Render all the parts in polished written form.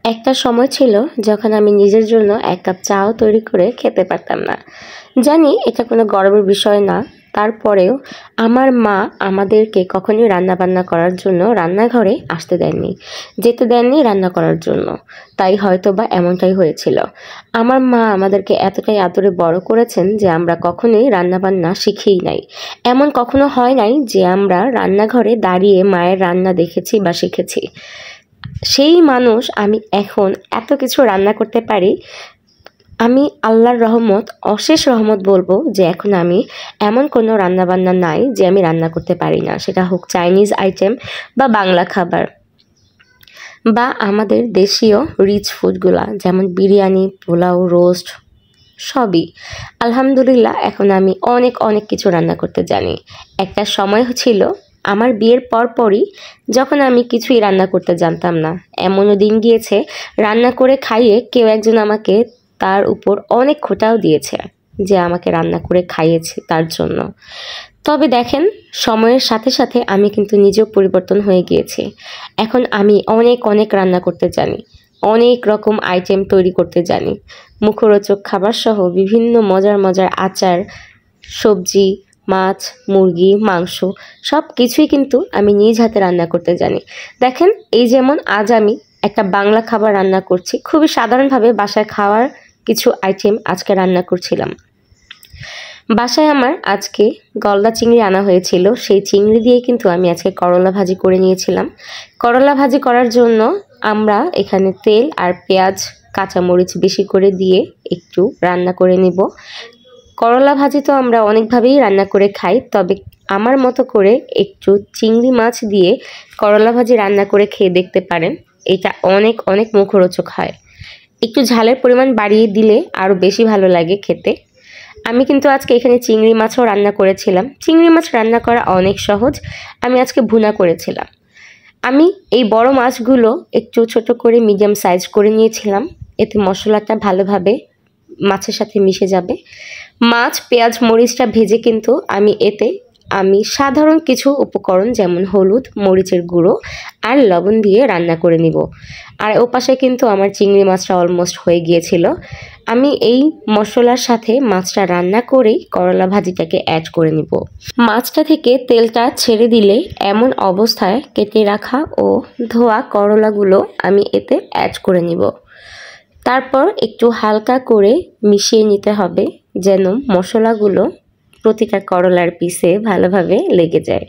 একটা সময় ছিল যখন আমি নিজের জন্য এক কাপ চাও তৈরি করে খেতে পারতাম না। জানি এটা কোনো গর্বের বিষয় না, তারপরেও আমার মা আমাদেরকে কখনোই রান্নাবান্না করার জন্য রান্নাঘরে আসতে দেননি, যেতে দেননি রান্না করার জন্য। তাই হয়তো বা এমনটাই হয়েছিল। আমার মা আমাদেরকে এতটাই আদরে বড় করেছেন যে আমরা কখনোই রান্নাবান্না শিখেই নাই। এমন কখনো হয় নাই যে আমরা রান্নাঘরে দাঁড়িয়ে মায়ের রান্না দেখেছি বা শিখেছি। সেই মানুষ আমি এখন এত কিছু রান্না করতে পারি। আমি আল্লাহর রহমত, অশেষ রহমত বলবো যে এখন আমি এমন কোনো রান্নাবান্না নাই যে আমি রান্না করতে পারি না, সেটা হোক চাইনিজ আইটেম বা বাংলা খাবার বা আমাদের দেশীয় রিচ ফুডগুলা যেমন বিরিয়ানি, পোলাও, রোস্ট সবই। আলহামদুলিল্লাহ এখন আমি অনেক অনেক কিছু রান্না করতে জানি। একটা সময় ছিল আমার বিয়ের পরই যখন আমি কিছুই রান্না করতে জানতাম না। এমনও দিন গিয়েছে রান্না করে খাইয়ে কেউ একজন আমাকে তার উপর অনেক খোঁটাও দিয়েছে যে আমাকে রান্না করে খাইয়েছে তার জন্য। তবে দেখেন, সময়ের সাথে সাথে আমি কিন্তু নিজেও পরিবর্তন হয়ে গিয়েছি। এখন আমি অনেক অনেক রান্না করতে জানি, অনেক রকম আইটেম তৈরি করতে জানি। মুখরোচক খাবার সহ বিভিন্ন মজার মজার আচার, সবজি, মাছ, মুরগি, মাংস সব কিছুই কিন্তু আমি নিজ হাতে রান্না করতে জানি। দেখেন, এই যেমন আজ আমি একটা বাংলা খাবার রান্না করছি, খুবই সাধারণভাবে বাসায় খাওয়ার কিছু আইটেম আজকে রান্না করছিলাম। বাসায় আমার আজকে গলদা চিংড়ি আনা হয়েছিল, সেই চিংড়ি দিয়ে কিন্তু আমি আজকে করলা ভাজি করে নিয়েছিলাম। করলা ভাজি করার জন্য আমরা এখানে তেল আর পেঁয়াজ, কাঁচামরিচ বেশি করে দিয়ে একটু রান্না করে নিব। করলা ভাজি তো আমরা অনেকভাবেই রান্না করে খাই, তবে আমার মতো করে একটু চিংড়ি মাছ দিয়ে করলা ভাজি রান্না করে খেয়ে দেখতে পারেন। এটা অনেক অনেক মুখরোচক হয়। একটু ঝালের পরিমাণ বাড়িয়ে দিলে আরও বেশি ভালো লাগে খেতে। আমি কিন্তু আজকে এখানে চিংড়ি মাছও রান্না করেছিলাম। চিংড়ি মাছ রান্না করা অনেক সহজ। আমি আজকে ভুনা করেছিলাম। আমি এই বড় মাছগুলো একটু ছোট করে মিডিয়াম সাইজ করে নিয়েছিলাম, এতে মশলাটা ভালোভাবে মাছের সাথে মিশে যাবে। মাছ, পেঁয়াজ, মরিচটা ভেজে কিন্তু আমি সাধারণ কিছু উপকরণ যেমন হলুদ, মরিচের গুঁড়ো আর লবণ দিয়ে রান্না করে নিব। আর ওপাশে কিন্তু আমার চিংড়ি মাছটা অলমোস্ট হয়ে গিয়েছিল। আমি এই মশলার সাথে মাছটা রান্না করেই করলা ভাজিটাকে অ্যাড করে নিব। মাছটা থেকে তেলটা ছেড়ে দিলে এমন অবস্থায় কেটে রাখা ও ধোয়া করলাগুলো আমি এতে অ্যাড করে নিব। তারপর একটু হালকা করে মিশিয়ে নিতে হবে যেন মশলাগুলো প্রতিটা করলার পিসে ভালোভাবে লেগে যায়।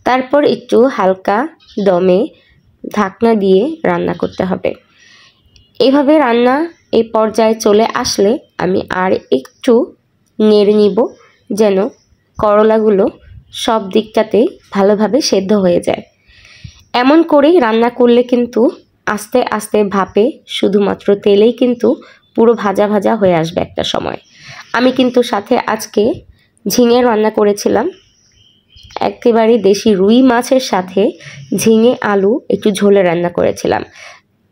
তারপর একটু হালকা দমে ঢাকনা দিয়ে রান্না করতে হবে। এইভাবে রান্না এই পর্যায়ে চলে আসলে আমি আর একটু নেড়ে নিব যেন করলাগুলো সব দিকটাতেই ভালোভাবে সেদ্ধ হয়ে যায়। এমন করেই রান্না করলে কিন্তু আস্তে আস্তে ভাপে শুধুমাত্র তেলেই কিন্তু পুরো ভাজা ভাজা হয়ে আসবে একটা সময়। আমি কিন্তু সাথে আজকে ঝিঙে রান্না করেছিলাম। একেবারে দেশি রুই মাছের সাথে ঝিঙে আলু একটু ঝোলে রান্না করেছিলাম।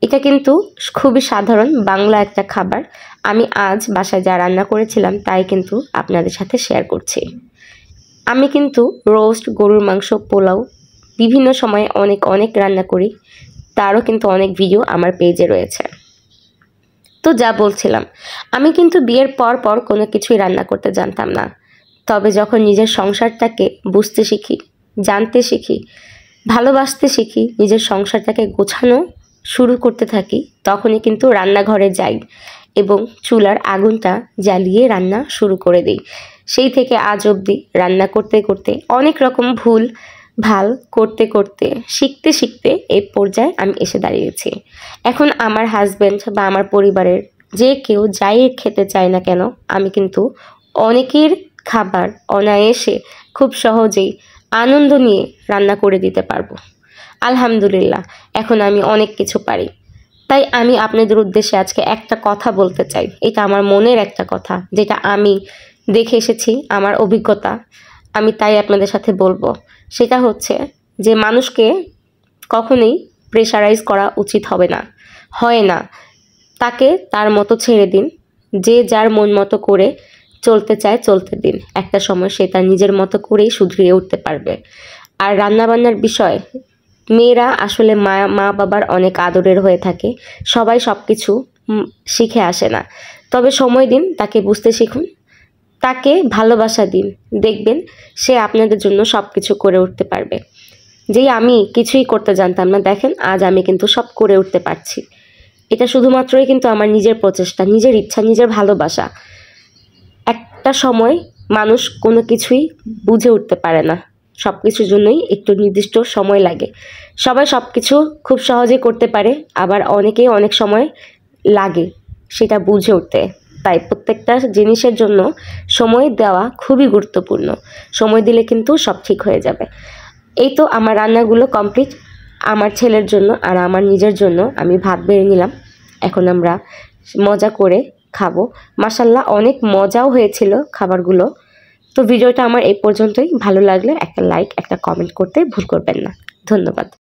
এটা কিন্তু খুবই সাধারণ বাংলা একটা খাবার। আমি আজ বাসায় যা রান্না করেছিলাম তাই কিন্তু আপনাদের সাথে শেয়ার করছি। আমি কিন্তু রোস্ট, গরুর মাংস, পোলাও বিভিন্ন সময়ে অনেক অনেক রান্না করি, তারও কিন্তু অনেক ভিডিও আমার পেজে রয়েছে। তো যা বলছিলাম, আমি কিন্তু বিয়ের পর কোনো কিছুই রান্না করতে জানতাম না। তবে যখন নিজের সংসারটাকে বুঝতে শিখি, জানতে শিখি, ভালোবাসতে শিখি, নিজের সংসারটাকে গোছানো শুরু করতে থাকি, তখনই কিন্তু রান্নাঘরে যাই এবং চুলার আগুনটা জ্বালিয়ে রান্না শুরু করে দিই। সেই থেকে আজ অবধি রান্না করতে করতে অনেক রকম ভুল ভাল করতে করতে শিখতে শিখতে এই পর্যায়ে আমি এসে দাঁড়িয়েছি। এখন আমার হাজব্যান্ড বা আমার পরিবারের যে কেউ যাই খেতে চায় না কেন, আমি কিন্তু অনেকের খাবার অনায়াসে খুব সহজেই আনন্দ নিয়ে রান্না করে দিতে পারবো। আলহামদুলিল্লাহ, এখন আমি অনেক কিছু পারি। তাই আমি আপনাদের উদ্দেশ্যে আজকে একটা কথা বলতে চাই। এটা আমার মনের একটা কথা, যেটা আমি দেখে এসেছি, আমার অভিজ্ঞতা। আমি তাই আপনাদের সাথে বলবো। সেটা হচ্ছে যে মানুষকে কখনোই প্রেশারাইজ করা উচিত হয় না। তাকে তার মতো ছেড়ে দিন। যে যার মন মতো করে চলতে চায় চলতে দিন। একটা সময় সে তার নিজের মতো করেই শুধরিয়ে উঠতে পারবে। আর রান্নাবান্নার বিষয় মেয়েরা আসলে মা বাবার অনেক আদরের হয়ে থাকে। সবাই সব কিছু শিখে আসে না, তবে সময় দিন, তাকে বুঝতে শিখুন, তাকে ভালোবাসা দিন, দেখবেন সে আপনাদের জন্য সব কিছু করে উঠতে পারবে। যেই আমি কিছুই করতে জানতাম না, দেখেন আজ আমি কিন্তু সব করে উঠতে পারছি। এটা শুধুমাত্রই কিন্তু আমার নিজের প্রচেষ্টা, নিজের ইচ্ছা, নিজের ভালোবাসা। একটা সময় মানুষ কোনো কিছুই বুঝে উঠতে পারে না, সব কিছুর জন্যই একটু নির্দিষ্ট সময় লাগে। সবাই সব কিছু খুব সহজে করতে পারে, আবার অনেকেই অনেক সময় লাগে সেটা বুঝে উঠতে। তাই প্রত্যেকটা জিনিসের জন্য সময় দেওয়া খুবই গুরুত্বপূর্ণ। সময় দিলে কিন্তু সব ঠিক হয়ে যাবে। এই তো আমার রান্নাগুলো কমপ্লিট। আমার ছেলের জন্য আর আমার নিজের জন্য আমি ভাত বেড়ে নিলাম। এখন আমরা মজা করে খাবো। মাশাআল্লাহ অনেক মজাও হয়েছিল খাবারগুলো। তো ভিডিওটা আমার এই পর্যন্তই। ভালো লাগলে একটা লাইক, একটা কমেন্ট করতে ভুল করবেন না। ধন্যবাদ।